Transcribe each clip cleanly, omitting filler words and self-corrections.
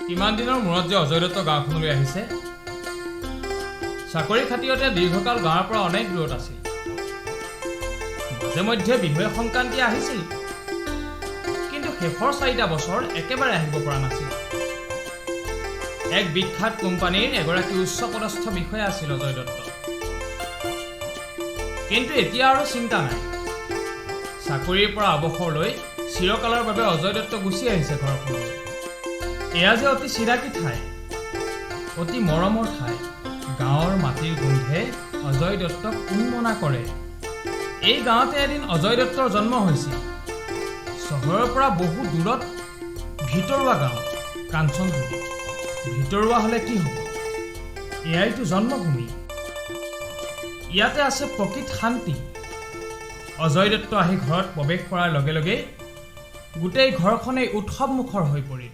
কিমান দিনৰ মূৰত যে অজয় দত্ত গাঁওখনলৈ আহিছে। চাকৰি খাতিৰতে দীৰ্ঘকাল গাঁৱৰ পৰা অনেক দূৰত আছিল। মাজে মধ্যে বিহুৱে সংক্ৰান্তি আহিছিল, কিন্তু শেষৰ 4টা বছৰ একেবাৰে আহিব পৰা নাছিল। এক বিখ্যাত কোম্পানীৰ এগৰাকী উচ্চপদস্থ বিষয়া আছিল অজয় দত্ত। কিন্তু এতিয়া আৰু চিন্তা নাই। চাকৰিৰ পৰা অৱসৰ লৈ চিৰকালৰ বাবে অজয় দত্ত গুচি আহিছে ঘৰখনলৈ। এয়া যে অতি চিনাকি ঠাই, অতি মৰমৰ ঠাই। গাঁৱৰ মাটিৰ গোন্ধে অজয় দত্তক উন্মনা কৰে। এই গাঁৱতে এদিন অজয় দত্তৰ জন্ম হৈছিল। চহৰৰ পৰা বহু দূৰত ভিতৰুৱা গাঁও কাঞ্চনজুৰি। ভিতৰুৱা হ'লে কি হ'ব? এয়াইতো জন্মভূমি। ইয়াতে আছে প্ৰকৃত শান্তি। অজয় দত্ত আহি ঘৰত প্ৰৱেশ কৰাৰ লগে লগে গোটেই ঘৰখনেই উৎসৱমুখৰ হৈ পৰিল।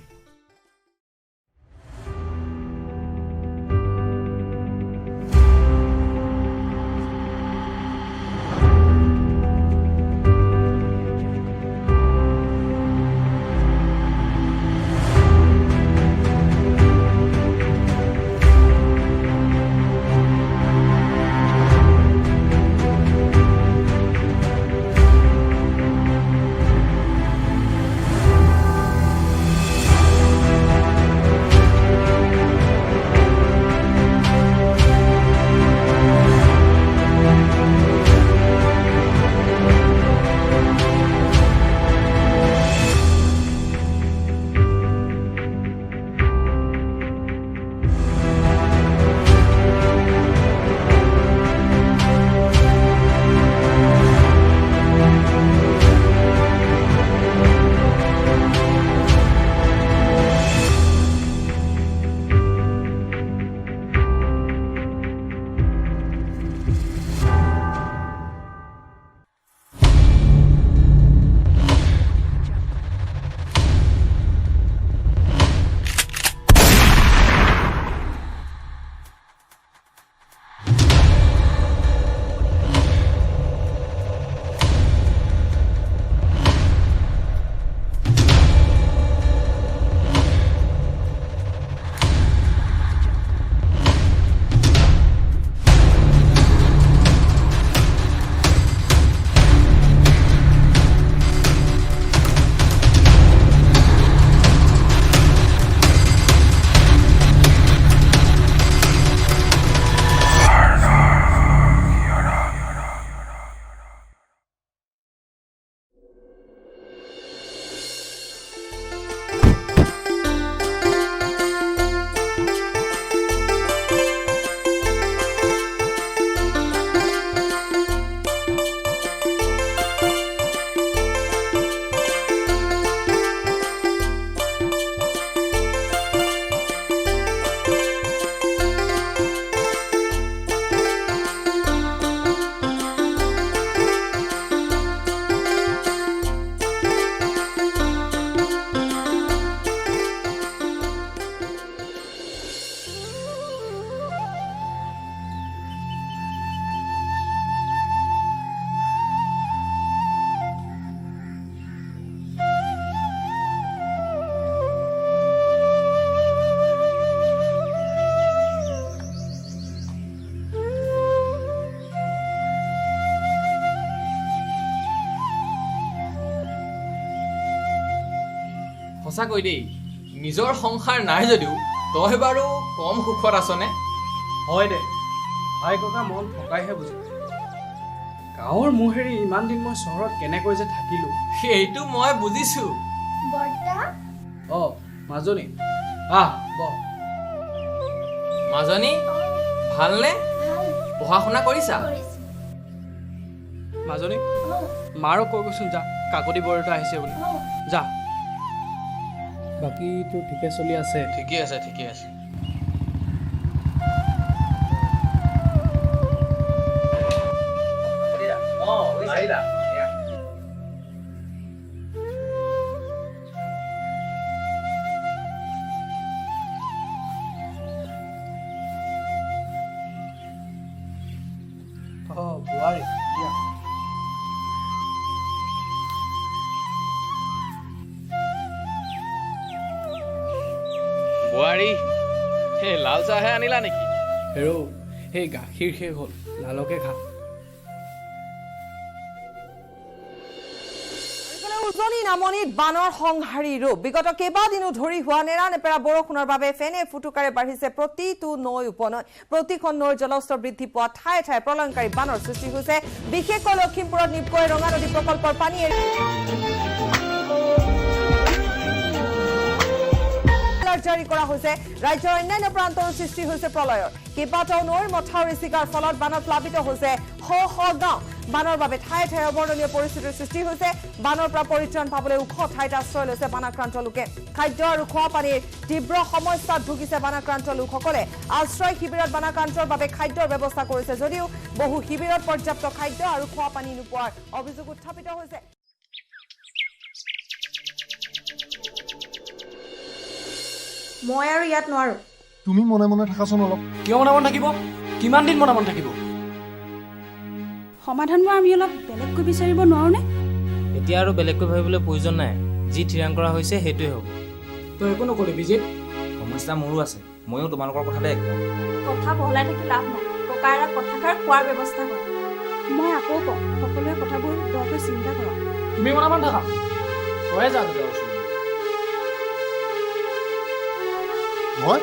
সঁচাকৈ দেই, নিজৰ সংসাৰ নাই যদিও তই বাৰু কম সুখত আছনে? হয় দে, ভাই ককা মন থকাইহে বুজি। গাঁৱৰ মোহেৰি ইমান দিন মই চহৰত কেনেকৈ যে থাকিলোঁ সেইটো মই বুজিছোঁ। মাজনী আহ বহ। মাজনী ভালনে? পঢ়া শুনা কৰিছা? মাজনী মাৰক কৈ গৈছোন যা, কাকতি বৰতা আহিছে বুলি। যা, বাকী তোৰ ঠিকে চলি আছে? ঠিকে আছে, ঠিকে আছে। বোৱাৰী বোৱাৰী সেই লাল চাহহে আনিলা নেকি? হেৰৌ সেই গাখীৰ শেষ হ'ল, লালকে খা। উজনি নামনিত বানৰ সংহাৰী ৰূপ। বিগত কেইবাদিনো ধৰি হোৱা নেৰানেপেৰা বৰষুণৰ বাবে ফেনে ফুটুকাৰে বাঢ়িছে প্ৰতিটো নৈ উপনৈ। প্ৰতিখন নৈৰ জলস্তৰ বৃদ্ধি পোৱা ঠায়ে ঠায়ে প্ৰলয়ংকাৰী বানৰ সৃষ্টি হৈছে। বিশেষকৈ লখিমপুৰত নিপকৈ ৰঙা নদী প্ৰকল্পৰ পানীয়ে জাৰি কৰা হৈছে। ৰাজ্যৰ অন্যান্য প্ৰান্তৰো সৃষ্টি হৈছে প্ৰলয়ৰ। কেইবাটাও নৈৰ মথাউৰি ছিগাৰ ফলত বানত প্লাবিত হৈছে শ শ গাঁও। বানৰ বাবে ঠায়ে ঠায়ে অৱৰ্ণনীয় পৰিস্থিতিৰ সৃষ্টি হৈছে। বানৰ পৰা পৰিত্ৰাণ পাবলৈ ওখ ঠাইত আশ্ৰয় লৈছে বানাক্ৰান্ত লোকে। খাদ্য আৰু খোৱা পানীৰ তীব্ৰ সমস্যাত ভুগিছে বানাক্ৰান্ত লোকসকলে। আশ্ৰয় শিবিৰত বানাক্ৰান্তৰ বাবে খাদ্যৰ ব্যৱস্থা কৰিছে যদিও বহু শিবিৰত পৰ্যাপ্ত খাদ্য আৰু খোৱা পানী নোপোৱাৰ অভিযোগ উত্থাপিত হৈছে। মই আৰু ইয়াত নোৱাৰো। তুমি মনে মনে থাকাচোন অলপ। কিয় মনে মনে থাকিব? কিমান দিন মনে মনে থাকিব? সমাধানবোৰ আমি অলপ বেলেগকৈ বিচাৰিব নোৱাৰোনে? এতিয়া আৰু বেলেগকৈ ভাবিবলৈ প্ৰয়োজন নাই। যি থিৰাং কৰা হৈছে সেইটোৱে হ'ব। তই একো নকলি বিজিত? সমস্যা মোৰো আছে, ময়ো তোমালোকৰ কথাতে একমত। কথা বহলাই থাকি লাভ নাই। ককাইৰাক কথাষাৰ খোৱাৰ ব্যৱস্থা কৰক। মই আকৌ কওঁ, সকলোৱে কথাবোৰ দৰকৈ চিন্তা কৰক। তুমি মনে মনে থাকা। তয়ে যা দাদা ওচৰত। মই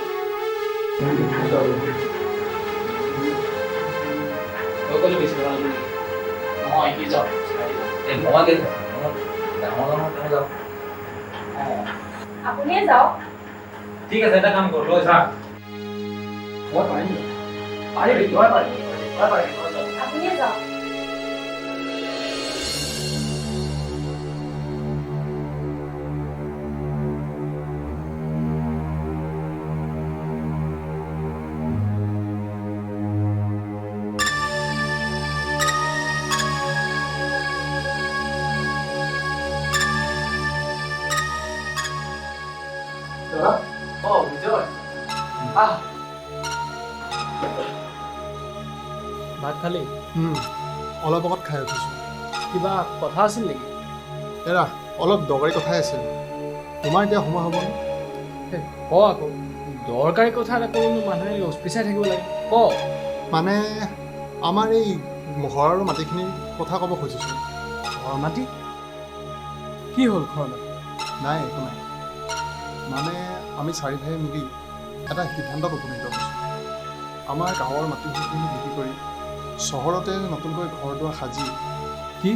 আপুনিয়ে যাওক। ঠিক আছে, এটা কাম কৰো, লৈ যা। আপুনিয়ে যাওক। ভাত খালি? অলপ আগত খাই উঠিছোঁ। কিবা কথা আছিল নেকি? এৰা অলপ দৰকাৰী কথাই আছিল। তোমাৰ এতিয়া সময় হ'বনে? ক আকৌ। দৰকাৰী কথা এটা ক'নো মানুহে পিছাই থাকিব লাগে। ক। মানে আমাৰ এই ঘৰ আৰু মাটিখিনিৰ কথা ক'ব খুজিছোঁ। ঘৰ মাটি? কি হ'ল ঘৰ মাটি? নাই একো নাই। মানে আমি চাৰি ভাই মিলি এটা সিদ্ধান্তত উপনীত হৈছোঁ। আমাৰ গাঁৱৰ মাটিখিনি বিক্ৰী কৰি চহৰতে নতুনকৈ ঘৰ দুৱাৰ সাজি। কি?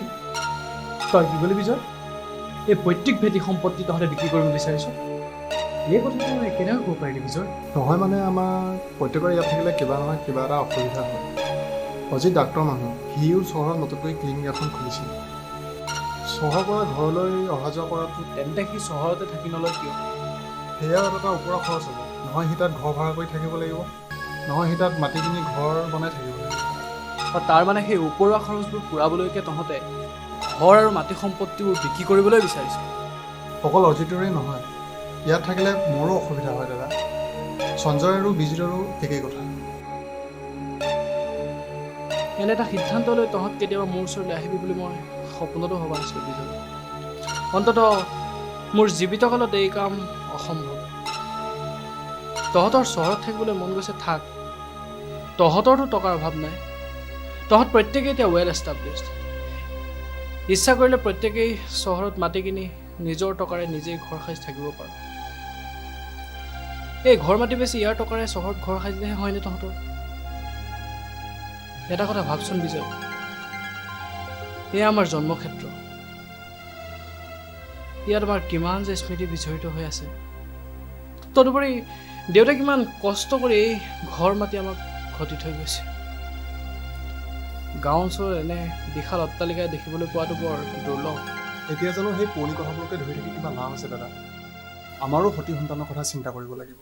তই কি বুলি বিজয়? এই পৈতৃক ভেটি সম্পত্তি তহঁতে বিক্ৰী কৰিব বিচাৰিছ? এই কথাটো মই কেনেকৈ ক'ব পাৰিলি বিজয়? নহয় মানে আমাৰ প্ৰত্যেকৰে ইয়াত থাকিলে কিবা নহয় কিবা এটা অসুবিধা হয়। অজিত ডাক্তৰ মানুহ, সিও চহৰত নতুনকৈ ক্লিনিক এখন খুলিছিল। চহৰৰ পৰা ঘৰলৈ অহা যোৱা কৰাটো তেন্তে সি চহৰতে থাকি নলয় কিয়? সেয়াও এটা ওপৰৰ খৰচ হ'ব। নহয় সি তাত ঘৰ ভাড়া কৰি থাকিব লাগিব, নহয় সি তাত মাটি কিনি ঘৰ বনাই থাকিব লাগিব। আৰু তাৰ মানে সেই ওপৰুৱা খৰচবোৰ পূৰাবলৈকে তহঁতে ঘৰ আৰু মাটি সম্পত্তিবোৰ বিক্ৰী কৰিবলৈ বিচাৰিছ? অকল অজিতৰে নহয়, ইয়াত থাকিলে মোৰো অসুবিধা হয় দাদা। সঞ্জয় আৰু বিজিতৰো একেই কথা। এনে এটা সিদ্ধান্ত লৈ তহঁত কেতিয়াবা মোৰ ওচৰলৈ আহিবি বুলি মই সপোনতো ভবা নাছিলোঁ বিজয়। অন্ততঃ মোৰ জীৱিতকালত এই কাম অসম্ভৱ। তহঁতৰ চহৰত থাকিবলৈ মন গৈছে থাক। তহঁতৰতো টকাৰ অভাৱ নাই। তহঁত প্ৰত্যেকেই এতিয়া ৱেল এষ্টাব্লিছড। ইচ্ছা কৰিলে প্ৰত্যেকেই চহৰত মাটি কিনি নিজৰ টকাৰে নিজেই ঘৰ সাজি থাকিব পাৰ। এই ঘৰ মাটি বেছি ইয়াৰ টকাৰে চহৰত ঘৰ সাজিলেহে হয়নে তহঁতৰ? এটা কথা ভাবচোন বিজয়, এয়া আমাৰ জন্মক্ষেত্ৰ। ইয়াত আমাৰ কিমান যে স্মৃতি বিজড়িত হৈ আছে। তদুপৰি দেউতাই কিমান কষ্ট কৰি এই ঘৰ মাটি আমাক ঘটি থৈ গৈছে। গাঁও অঞ্চলত এনে বিশাল অট্টালিকাই দেখিবলৈ পোৱাটো বৰ দুৰ্লভ। এতিয়া জানো সেই পুৰণি কথাবোৰকে ধৰি থাকি কিবা লাভ আছে দাদা? আমাৰো সতি সন্তানৰ কথা চিন্তা কৰিব লাগিব।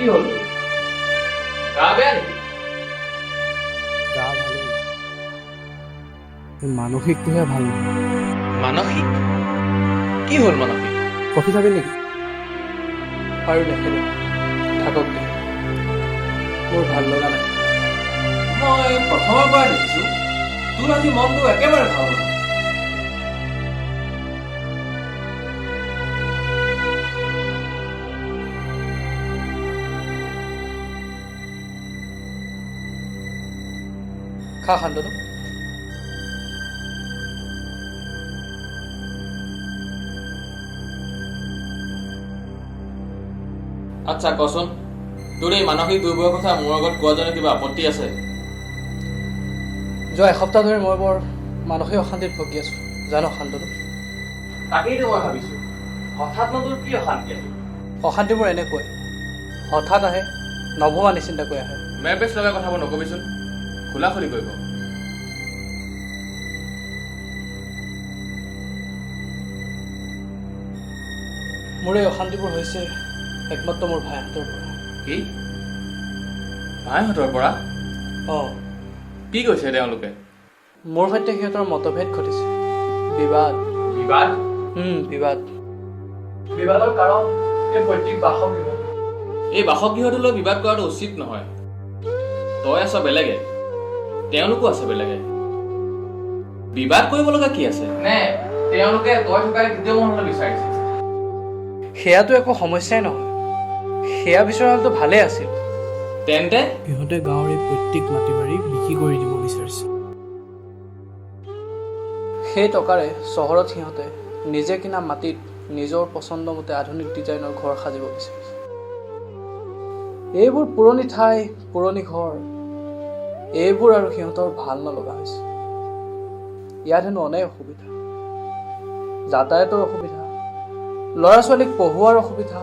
কি হ'ল গা বেয়া নেকি? গা ভালেই, মানসিকটোহে ভাল নহয়। মানসিক কি হ'ল মানসিক? কফি খাবি নেকি? আৰু নেখালো, থাকক দে, মোৰ ভাল লগা নাই। মই প্ৰথমৰ পৰা দেখিছো তোৰ আজি মনটো একেবাৰে ভাল নহয়। খা শান্তনু। আচ্ছা কচোন, তোৰ এই মানসিক দুৰ্বলৰ কথা মোৰ আগত কোৱাজনে কিবা আপত্তি আছে? যোৱা এসপ্তাহ ধৰি মই বৰ মানসিক অশান্তিত ভুগি আছোঁ জানো শান্তনু। তাকেইতো মই ভাবিছো, হঠাৎ তোৰ কি অশান্তি আহিল? অশান্তিবোৰ এনেকুৱাই, হঠাৎ আহে, নভবা নিচিন্তাকৈ আহে। মেৰপেচ লগাই কথাবোৰ নকবিচোন, খোলা খুলি কৰিব। মোৰ এই অশান্তিবোৰ হৈছে একমাত্ৰ মোৰ ভাইহঁতৰ পৰা। কি ভাইহঁতৰ পৰা? অঁ, কি কৈছে তেওঁলোকে? মোৰ সৈতে সিহঁতৰ মতভেদ ঘটিছে, বিবাদ। বিবাদ? বিবাদ। বিবাদৰ কাৰণ এই পৈতৃক বাসগৃহ। এই বাসগৃহটোলৈ বিবাদ কৰাটো উচিত নহয়। তই আছ বেলেগে, তেওঁলোকো আছে বেলেগে। বিবাদ কৰিব লগা কি আছে? নে তেওঁলোকে তই থকাই দ্বিতীয় মহললৈ বিচাৰিছে? সেয়াটো একো সমস্যাই নহয়, সেয়া বিচৰা হ'লেতো ভালেই আছিল। তেন্তে সিহঁতে গাঁৱৰ এই প্ৰত্যেক মাটি বাৰী বিক্ৰী কৰি দিব বিচাৰিছে। সেই টকাৰে চহৰত সিহঁতে নিজে কিনা মাটিত নিজৰ পচন্দ মতে আধুনিক ডিজাইনৰ ঘৰ সাজিব বিচাৰিছে। এইবোৰ পুৰণি ঠাই, পুৰণি ঘৰ, এইবোৰ আৰু সিহঁতৰ ভাল নলগা হৈছে। ইয়াত হেনো অনেক অসুবিধা, যাতায়াতৰ অসুবিধা, ল'ৰা ছোৱালীক পঢ়োৱাৰ অসুবিধা,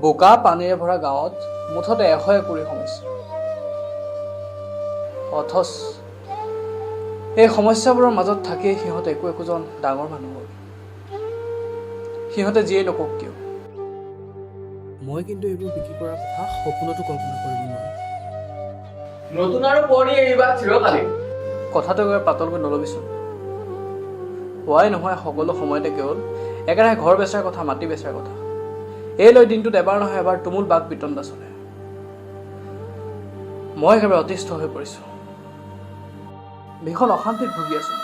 বোকা পানীৰে ভৰা গাঁৱত মুঠতে এশ একুৰি সমস্যা। অথচ এই সমস্যাবোৰৰ মাজত থাকি সিহঁতে একোজন ডাঙৰ মানুহ হ'ল। সিহঁতে যিয়েই নকওক কিয়, মই কিন্তু এইবোৰ বিক্ৰী কৰাৰ কথা সপোনতো কল্পনা কৰিব নোৱাৰোঁ। নতুন আৰু পুৰণি এই বিবাদ চিৰকালীন। কথাটো একেবাৰে পাতলকৈ নলবিচোন। হোৱাই নহয় সকলো সময়তে কেৱল একেৰাহে ঘৰ বেচাৰ কথা, মাটি বেচাৰ কথা। এই লৈ দিনটোত এবাৰ নহয় এবাৰ তুমুল বাক বিতণ্ডা চলে। মই একেবাৰে অতিষ্ঠ হৈ পৰিছোঁ, ভীষণ অশান্তিত ভুগি আছোঁ।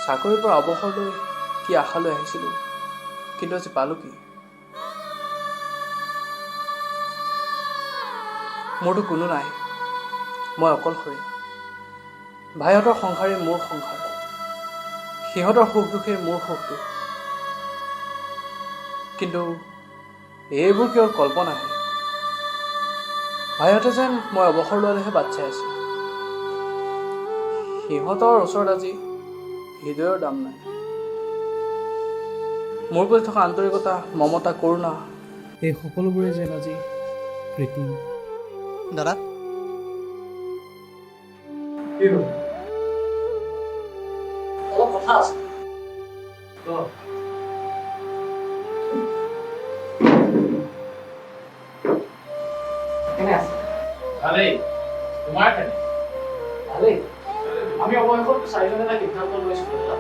চাকৰিৰ পৰা অৱসৰ লৈ কি আশা লৈ আহিছিলোঁ, কিন্তু আজি পালোঁ কি? মোৰতো কোনো নাই, মই অকলশৰীয়া। ভাইহঁতৰ সংসাৰেই মোৰ সংসাৰ, সিহঁতৰ সুখ দুখেই মোৰ সুখ দুখ। কিন্তু এইবোৰ কেৱল কল্পনাহে। ভাইহঁতে যেন মই অৱসৰ লোৱালৈহে বাট চাই আছে। সিহঁতৰ ওচৰত আজি হৃদয়ৰ দাম নাই। মোৰ প্ৰতি থকা আন্তৰিকতা, মমতা, কৰুণা, এই সকলোবোৰে যেন আজি কৃত্ৰিম। দাদা অলপ কথা আছে। কেনে আছে? ভালেই, তোমাৰ কেনে? ভালেই। আমি অৱশেষত চাৰিজনে এটা সিদ্ধান্ত লৈছিলোঁ দাদা।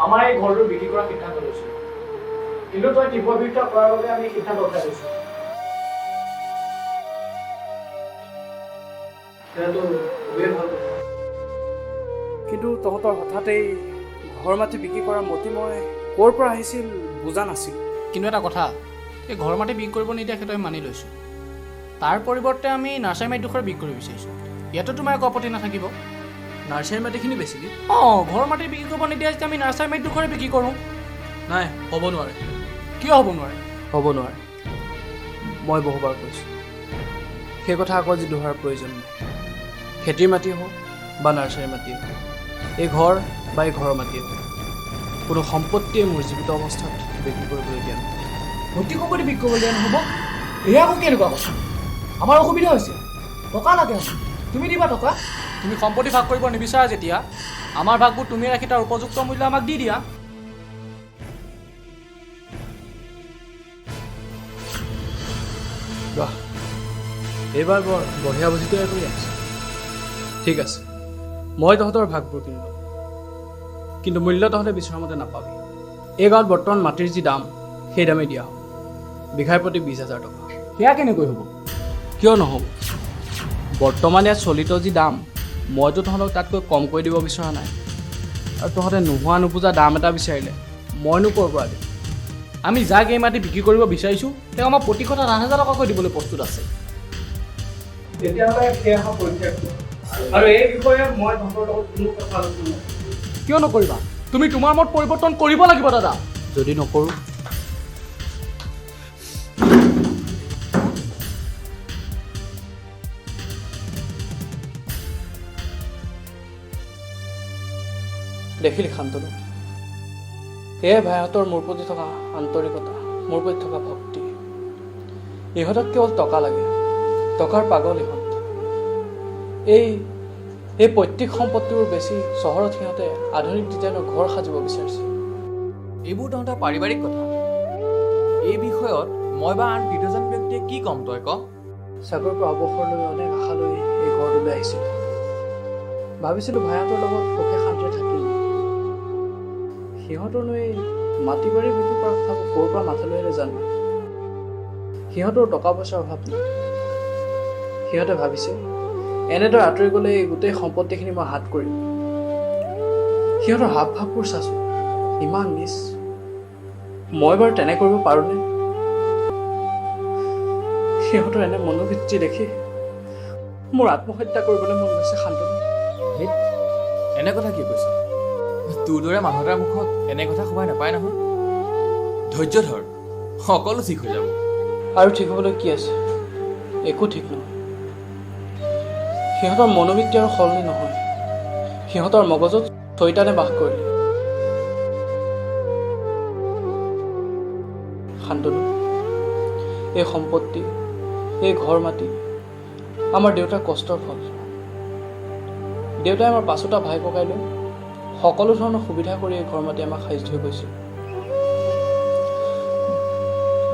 আমাৰ এই ঘৰটো বিক্ৰী কৰাৰ সিদ্ধান্ত লৈছিলোঁ, কিন্তু তই তীব্ৰ বিৰোধিতা কৰাৰ বাবে আমি সিদ্ধান্ত উঠাই লৈছোঁ। কিন্তু তহঁতৰ হঠাতেই ঘৰ মাটি বিক্ৰী কৰা মতি মই ক'ৰ পৰা আহিছিল বুজা নাছিল। কিন্তু এটা কথা, এই ঘৰ মাটি বিক্ৰী কৰিব নিদিয়া সেইটো আমি মানি লৈছোঁ। তাৰ পৰিৱৰ্তে আমি নাৰ্চাৰী মাটিডোখৰ বিক্ৰী কৰিব বিচাৰিছোঁ। ইয়াতো তোমাৰ একো আপত্তি নাথাকিব? নাৰ্চাৰী মাটিখিনি বেছিলি? অঁ, ঘৰ মাটি বিক্ৰী কৰিব নিদিয়া যেতিয়া আমি নাৰ্চাৰী মাটিডোখৰে বিক্ৰী কৰোঁ। নাই, হ'ব নোৱাৰে। কিয় হ'ব নোৱাৰে? হ'ব নোৱাৰে, মই বহুবাৰ কৈছোঁ। সেই কথা আকৌ আজি দোহাৰৰ প্ৰয়োজন নাই। খেতিৰ মাটি হওক বা নাৰ্চাৰী মাটি হওক, এই ঘৰ বা এই ঘৰৰ মাটি হওক, কোনো সম্পত্তিয়ে মোৰ জীৱিত অৱস্থাত বিক্ৰী কৰিবলৈ দিয়া নহয়। ভৰ্তি সম্পত্তি বিক্ৰী কৰিবলৈ দিয়া নহ'ব? এয়া আকৌ কেনেকুৱা কথা? আমাৰ অসুবিধা হৈছে, টকা লাগে আমাক। তুমি দিবা টকা? তুমি সম্পত্তি ভাগ কৰিব নিবিচাৰা যেতিয়া আমাৰ ভাগবোৰ তুমি ৰাখি তাৰ উপযুক্ত মূল্য আমাক দি দিয়া। বাহ, এইবাৰ বৰ বঢ়িয়া বুজি তৈয়াৰ কৰি আহিছে। ঠিক আছে, মই তহঁতৰ ভাগবোৰ কিনিলোঁ, কিন্তু মূল্য তহঁতে বিচৰা মতে নাপাবি। এই গাঁৱত বৰ্তমান মাটিৰ যি দাম সেই দামেই দিয়া হ'ব, বিঘাই প্ৰতি 20,000 টকা। সেয়া কেনেকৈ হ'ব? কিয় নহ'ব? বৰ্তমান ইয়াত চলিত যি দাম, মইতো তহঁতক তাতকৈ কমকৈ দিব বিচৰা নাই। আৰু তহঁতে নোহোৱা নোপোজা দাম এটা বিচাৰিলে মইনো ক'ৰ পৰা দিম? আমি যাক এই মাটি বিক্ৰী কৰিব বিচাৰিছোঁ তেওঁ আমাক প্ৰতি কঠাত 8,000 টকাকৈ দিবলৈ প্ৰস্তুত আছে। তেতিয়াহ'লে সেয়া পৰিত্যাগ কৰ। আৰু এই বিষয়ে মই তহঁতৰ লগত কোনো কথা আলোচনা নকৰোঁ। কিয় নকৰিবা? তুমি তোমাৰ মত পৰিৱৰ্তন কৰিব লাগিব দাদা। যদি নকৰোঁ দেখিলি শান্তনু, এয়ে ভাইহঁতৰ মোৰ প্ৰতি থকা আন্তৰিকতা, মোৰ প্ৰতি থকা ভক্তি। ইহঁতক কেৱল টকা লাগে, টকাৰ পাগল ইহঁত। এই পৈতৃক সম্পত্তিবোৰ বেছি চহৰত সিহঁতে আধুনিক ডিজাইনৰ ঘৰ সাজিব বিচাৰিছে। এইবোৰ তহঁতৰ পাৰিবাৰিক কথা। এই বিষয়ত মই বা আন তৃতীয়জন ব্যক্তিয়ে কি ক'ম তই ক? চাকৰিৰ পৰা অৱসৰ লৈ অনেক আশা লৈ এই ঘৰটোলৈ আহিছিলোঁ। ভাবিছিলোঁ ভাইহঁতৰ লগত সুখে শান্তিৰে থাকিম। সিহঁতৰনো এই মাটি বাৰী বিক্ৰী কৰা কথাবোৰ ক'ৰ পৰা মাথালৈ আহিলে জানো? সিহঁতৰ টকা পইচাৰ অভাৱ নাই। সিহঁতে ভাবিছে এনেদৰে আঁতৰি গ'লে এই গোটেই সম্পত্তিখিনি মই হাত কৰিম। সিহঁতৰ হাৱ ভাৱবোৰ চাইছোঁ, ইমান নিচ। মই বাৰু তেনে কৰিব পাৰোঁনে? সিহঁতৰ এনে মনোবৃত্তি দেখি মোৰ আত্মহত্যা কৰিবলৈ মন গৈছে শান্তনু। এনে কথা কি কৈছ? তোৰ দৰে মানুহ এটাৰ মুখত এনে কথা সোমাই নাপায় নহয়। ধৈৰ্য ধৰ, সকলো ঠিক হৈ যাব। আৰু ঠিক হ'বলৈ কি আছে? একো ঠিক নহয়। সিহঁতৰ মনোবৃত্তি আৰু সলনি নহয়, সিহঁতৰ মগজত চৈতানে বাস কৰিলে। শান্তনু, এই সম্পত্তি, এই ঘৰ মাটি আমাৰ দেউতাৰ কষ্টৰ ফল। দেউতাই আমাৰ পাঁচোটা ভাই ককাই লৈ সকলো ধৰণৰ সুবিধা কৰি এই ঘৰ মাটি আমাক সাইজ থৈ গৈছিল।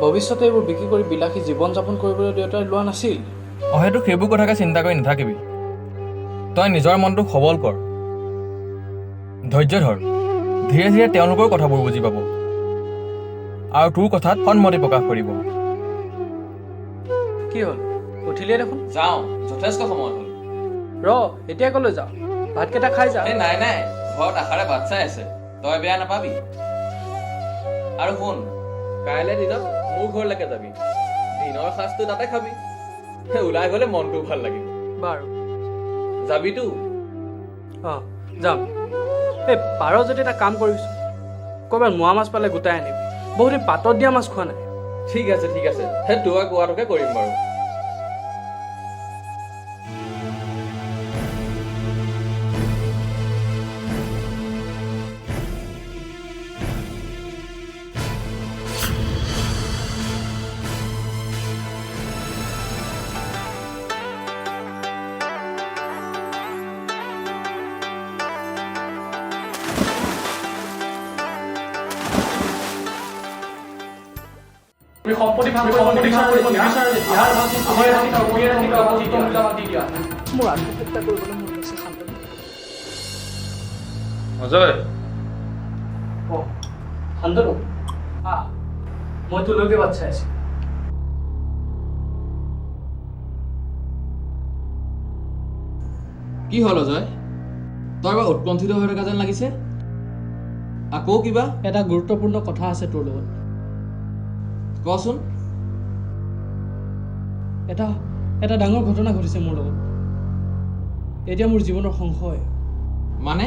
ভৱিষ্যতে এইবোৰ বিক্ৰী কৰি বিলাসী জীৱন যাপন কৰিবলৈ দেউতাই লোৱা নাছিল। অহেতুক সেইবোৰ কথাকে চিন্তা কৰি নাথাকিবি। তই নিজৰ মনটো সবল কৰ, ধৈৰ্য ধৰ। ধীৰে ধীৰে তেওঁলোকৰ কথাবোৰ বুজি পাব আৰু তোৰ কথাত সন্মতি প্ৰকাশ কৰিব। কি হ'ল, উঠিলিয়ে দেখোন? যাওঁ, যথেষ্ট সময় হ'ল। এতিয়া ক'লৈ যাওঁ? ভাতকেইটা খাই যা। নাই নাই, ঘৰত আশাৰে বাট চাই আছে, তই বেয়া নাপাবি। আৰু শুন, কাইলৈ দিনত মোৰ ঘৰলৈকে যাবি। দিনৰ সাঁজটো তাতে খাবি। ওলাই গ'লে মনটো ভাল লাগিব। বাৰু যাবিতো? অঁ যাম। এই পাৰ যদি এটা কাম কৰিছোঁ, ক'ৰবাত মোৱা মাছ পালে গোটাই আনিবি। বহুদিন পাতত দিয়া মাছ খোৱা নাই। ঠিক আছে ঠিক আছে, তোৰ কোৱাটোকে কৰিম বাৰু। তুমি সম্পত্তি ভাগ কৰিব নিবিচাৰা যেতিয়া আমাৰ উপযুক্ত মূল্য দি দিয়া। মোৰ আত্মহত্যা কৰিবলৈ মন গৈছে শান্তনু। অজয়, অঁ শান্তনু, মই তোলৈকে বাট চাই আছোঁ। কি হ'ল অজয়? তই এবাৰ উৎকণ্ঠিত হৈ থকা যেন লাগিছে। আকৌ কিবা? এটা গুৰুত্বপূৰ্ণ কথা আছে তোৰ লগত। কচোন। এটা ডাঙৰ ঘটনা ঘটিছে মোৰ লগত। এতিয়া মোৰ জীৱনৰ সংশয়। মানে?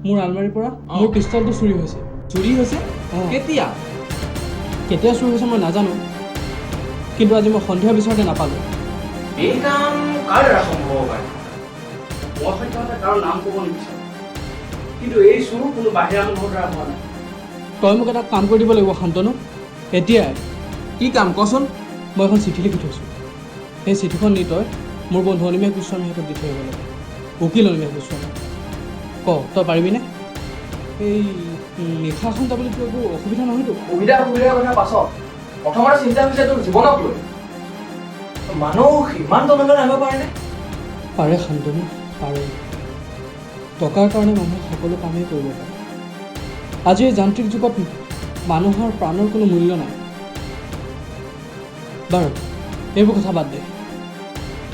মোৰ আলমাৰীৰ পৰা মোৰ পিষ্টলটো চুৰি হৈছে। চুৰি হৈছে? কেতিয়া? কেতিয়া চুৰি হৈছে মই নাজানো, কিন্তু আজি মই সন্ধিয়া বিচৰাতে নাপালোঁ। এই কাম কাৰ দ্বাৰা সম্ভৱ হ'ব পাৰে? মই সত্যতে কাৰো নাম ক'ব নিবিচাৰোঁ, কিন্তু এই চুৰ কোনো বাহিৰা মানুহৰ দ্বাৰা হোৱা নাই। তই মোক এটা কাম কৰি দিব লাগিব শান্তনু, এতিয়াই। কি কাম কচোন? মই এখন চিঠি লিখি থৈছোঁ। সেই চিঠিখন নি তই মোৰ বন্ধু অনিমেষ গোস্বামী হাতত দি থৈ আহিব লাগে। উকিল অনিমেষ গোস্বামী। তই পাৰিবিনে? এই নিশাখন যাবলৈ তোৰ একো অসুবিধা নহয়তো? সুবিধাৰ কথা পাছত, প্ৰথমতে চিন্তা হৈছে তোৰ জীৱনক লৈ। মানুহ ইমান তললৈ আহিব পাৰেনে? পাৰে শান্তনু, পাৰে। টকাৰ কাৰণে মানুহে সকলো কামেই কৰিব পাৰে। আজি এই যান্ত্ৰিক যুগত মানুহৰ প্ৰাণৰ কোনো মূল্য নাই। বাৰু এইবোৰ কথা বাদ দে,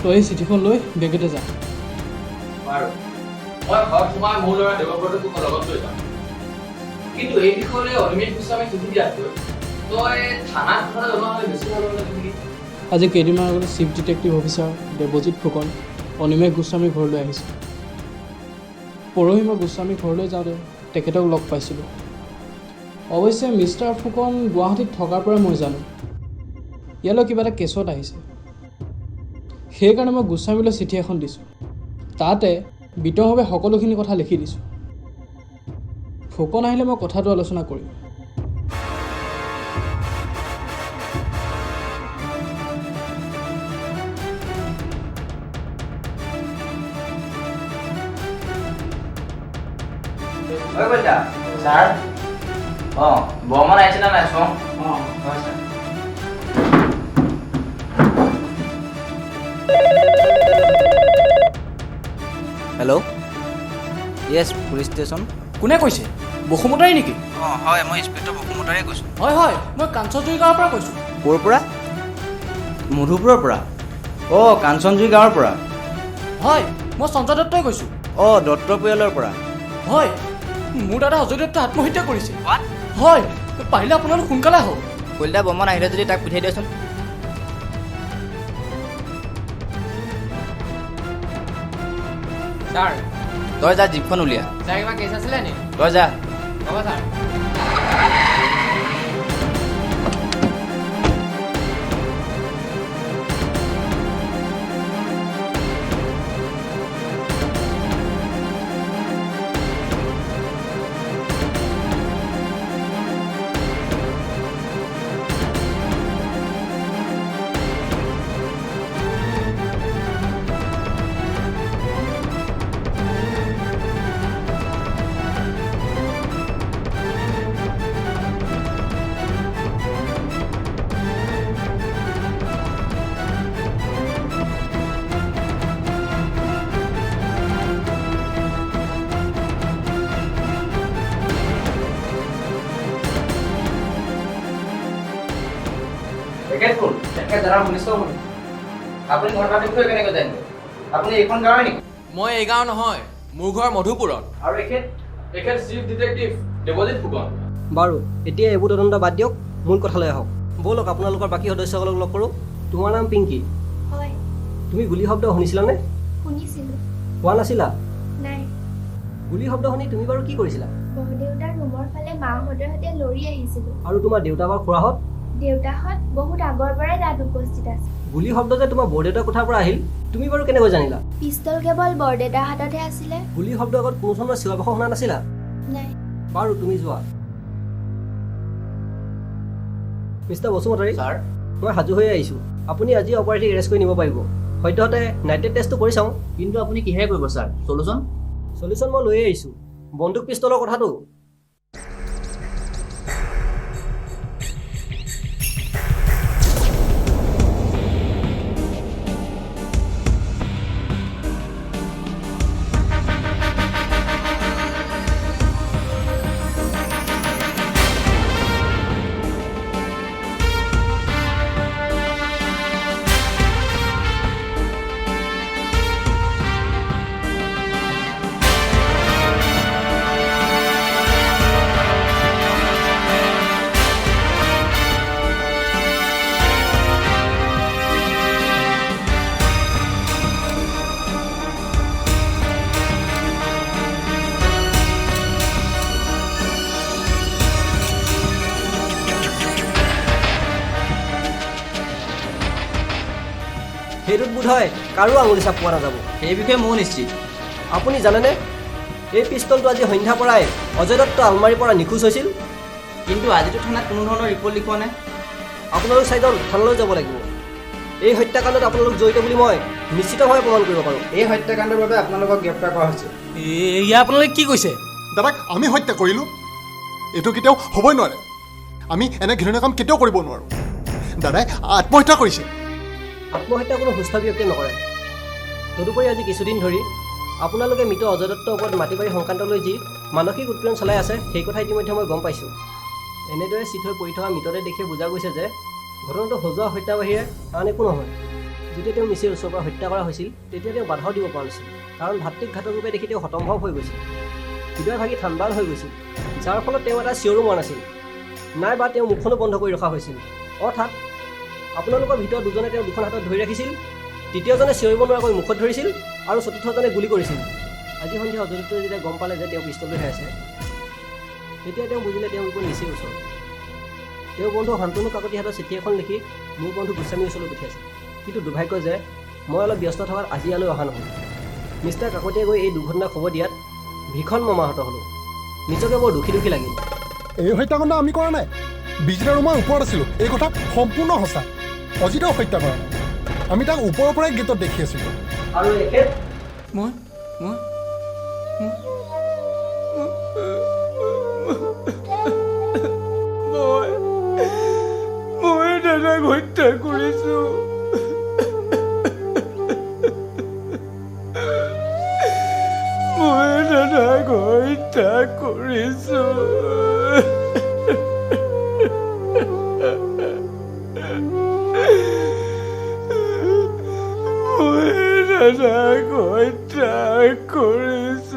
তই এই চিঠিখন লৈ বেগেতে যা। বাৰু মই ঘৰত সোমাই মোৰ ল'ৰা দেৱব্ৰতকো মই লগত লৈ যাম। কিন্তু এই বিষয়লৈ অনিমেষ গোস্বামীক চিঠি দিয়াতকৈ তই থানাত কথা জনোৱা হ'লে বেছি ভাল হ'ল নেকি? আজি কেইদিনমান আগতে chief detective officer Debajit Phukan Animesh গোস্বামীৰ ঘৰলৈ আহিছিল। পৰহি মই গোস্বামীৰ ঘৰলৈ যাওঁতে তেখেতক লগ পাইছিলোঁ। অৱশ্যে মিষ্টাৰ ফুকন গুৱাহাটীত থকাৰ পৰাই মই জানো ইয়ালৈ কিবা এটা কেছত আহিছে। সেইকাৰণে মই গোস্বামীলৈ চিঠি এখন দিছোঁ। তাতে বিতংভাৱে সকলোখিনি কথা লিখি দিছোঁ। ফুকন আহিলে মই কথাটো আলোচনা কৰিম। ঐ বইতা ছাৰ অঁ বৰ্মন আহিছিলে নাই চোন? অঁ হয় ছাৰ। হেল্ল' য়েছ পুলিচ ষ্টেশ্যন। কোনে কৈছে? বসুমতাৰী নেকি? অঁ হয়, মই ইন্সপেক্টৰ বসুমতাৰীয়ে কৈছোঁ। হয় হয়, মই কাঞ্চনজুৰি গাঁৱৰ পৰা কৈছোঁ। ক'ৰ পৰা? মধুপুৰৰ পৰা? অঁ কাঞ্চনজুৰি গাঁৱৰ পৰা? হয়, মই সঞ্জয় দত্তই কৈছোঁ। অঁ দত্ত পৰিয়ালৰ পৰা? হয়, মোৰ দাদা অজয় দত্ত আত্মহত্যা কৰিছে। হোৱাট? হয়, পাৰিলে আপোনালোক সোনকালে আহক। কলিতা বৰ্মন আহিলে যদি তাক পঠিয়াই দিয়াচোন। ছাৰ তই যা জীপখন উলিয়া। ছাৰ কিবা কেছ আছিলে নি? তই যা। হ'ব ছাৰ। তেখেত কোন? তেখেত দাদা শুনিছ শুনি। আপুনি ঘটনাটোৰ বিষয়ে কেনেকৈ জানিব? আপুনি এইখন গাঁৱৰ নেকি? মই এই গাঁও নহয়, মোৰ ঘৰ মধুপুৰত। আৰু এখেত চিফ ডিটেক্টিভ দেৱজিৎ ফুকন। বাৰু এতিয়া এইবোৰ তদন্ত বাদ দিয়ক, মূল কথালৈ আহক। ব'লক আপোনালোকৰ বাকী সদস্যসকলক লগ কৰোঁ। তোমাৰ নাম পিংকি? হয়, তুমি গুলী শব্দ শুনিছিলানে? শুনিছিলোঁ। হোৱা নাছিলা? নাই, গুলী শব্দ শুনি তুমি বাৰু কি কৰিছিলা? বৰদেউতাৰ ৰুমৰ ফালে মাহঁতৰ সৈতে লৰি আহিছিলোঁ। আৰু তোমাৰ দেউতা বা খুৰাহঁত? দেউতাহঁত বহুত আগৰ পৰাই তাত উপস্থিত আছে। গুলী শব্দ যে তোমাৰ বৰদেউতাৰ কোঠাৰ পৰা আহিল, তুমি বাৰু কেনেকৈ জানিলা? পিষ্টল কেৱল বৰদেউতাৰ হাততহে আছিলে। গুলী শব্দ আগত কোনো ধৰণৰ চিঞৰ বাখৰ শুনা নাছিলা? নাই। বাৰু তুমি যোৱা। মিষ্টাৰ বসুমতাৰী, ছাৰ মই সাজু হৈ আহিছোঁ। আপুনি আজি অপাৰেটিভ এৰেষ্ট কৰি নিব পাৰিব। সদ্যহতে নাইট্ৰেট টেষ্টটো কৰি চাওঁ। কিন্তু আপুনি কিহেৰে কৰিব ছাৰ? চলুচোন। চলিউশ্যন মই লৈয়ে আহিছোঁ। বন্দুক পিষ্টলৰ কথাটো। সেইটোত বোধ হয় কাৰো আঙুলি চাপ পোৱা নাযাব। সেই বিষয়ে ময়ো নিশ্চিত। আপুনি জানেনে এই পিষ্টলটো আজি সন্ধ্যাৰ পৰাই অজয় দত্ত আলমাৰীৰ পৰা নিখোজ হৈছিল। কিন্তু আজিতো থানাত কোনো ধৰণৰ ৰিপৰ্ট লিখোৱা নাই। আপোনালোক চাৰিজন থানালৈ যাব লাগিব। এই হত্যাকাণ্ডত আপোনালোক জড়িত বুলি মই নিশ্চিতভাৱে প্ৰমাণ কৰিব পাৰোঁ। এই হত্যাকাণ্ডৰ বাবে আপোনালোকক গ্ৰেপ্তাৰ কৰা হৈছে। এয়া আপোনালোকে কি কৈছে? দাদাক আমি হত্যা কৰিলোঁ? এইটো কেতিয়াও হ'বই নোৱাৰে। আমি এনে ঘৃণনীয় কাম কেতিয়াও কৰিব নোৱাৰোঁ। দাদাই আত্মহত্যা কৰিছে। আত্মহত্যা কোনো সুস্থ ব্যক্তিয়ে নকৰে। তদুপৰি আজি কিছুদিন ধৰি আপোনালোকে মৃত অজয় দত্তৰ ওপৰত মাটি বাৰী সংক্ৰান্তলৈ যি মানসিক উৎপীড়ন চলাই আছে সেই কথা ইতিমধ্যে মই গম পাইছোঁ। এনেদৰে চিট হৈ পৰি থকা মৃতদেহ দেখিয়ে বুজা গৈছে যে ঘটনাটো সজোৱা হত্যাৰ বাহিৰে আন একো নহয়। যেতিয়া তেওঁ নিচেই ওচৰৰ পৰা হত্যা কৰা হৈছিল তেতিয়া তেওঁ বাধাও দিব পৰা নাছিল, কাৰণ ভাতৃক ঘাতকৰূপে দেখি তেওঁ হতম্ভৱ হৈ গৈছিল, হৃদয় ভাগি ঠাণ্ডাল হৈ গৈছিল, যাৰ ফলত তেওঁ এটা চিঞৰো মৰা নাছিল, নাইবা তেওঁ মুখখনো বন্ধ কৰি ৰখা হৈছিল। অৰ্থাৎ আপোনালোকৰ ভিতৰত দুজনে তেওঁ দুখন হাতত ধৰি ৰাখিছিল, তৃতীয়জনে চিঞৰিব নোৱাৰাকৈ মুখত ধৰিছিল আৰু চতুৰ্থজনে গুলী কৰিছিল। আজি সন্ধিয়া অজয় দত্তই যেতিয়া গম পালে যে তেওঁ পিষ্টল লৈ আছে, তেতিয়া তেওঁ বুজিলে তেওঁ বিপদ নিচেই ওচৰত। তেওঁ বন্ধু শান্তনু কাকতি হাতত চিঠি এখন লিখি মোৰ বন্ধু গোস্বামীৰ ওচৰলৈ পঠিয়াইছে। কিন্তু দুৰ্ভাগ্য যে মই অলপ ব্যস্ত থকাত আজি ইয়ালৈ অহা নহ'ল। মিষ্টাৰ কাকতিয়ে গৈ এই দুৰ্ঘটনা খবৰ দিয়াত ভীষণ মৰ্মাহত হ'লোঁ। নিজকে বৰ দুখী দুখী লাগিল। এই হত্যাকাণ্ড আমি কৰা নাই, বিজিত আৰু মই ওপৰত আছিলোঁ। এই কথা সম্পূৰ্ণ সঁচা। অজিতক হত্যা কৰা নাই, আমি তাক ওপৰৰ পৰাই গেটত দেখি আছিলোঁ। আৰু এখেত মই দাদাক হত্যা কৰিছোঁ। মই দাদাক হত্যা কৰিছোঁ। মই দাদাক হত্যা কৰিছোঁ।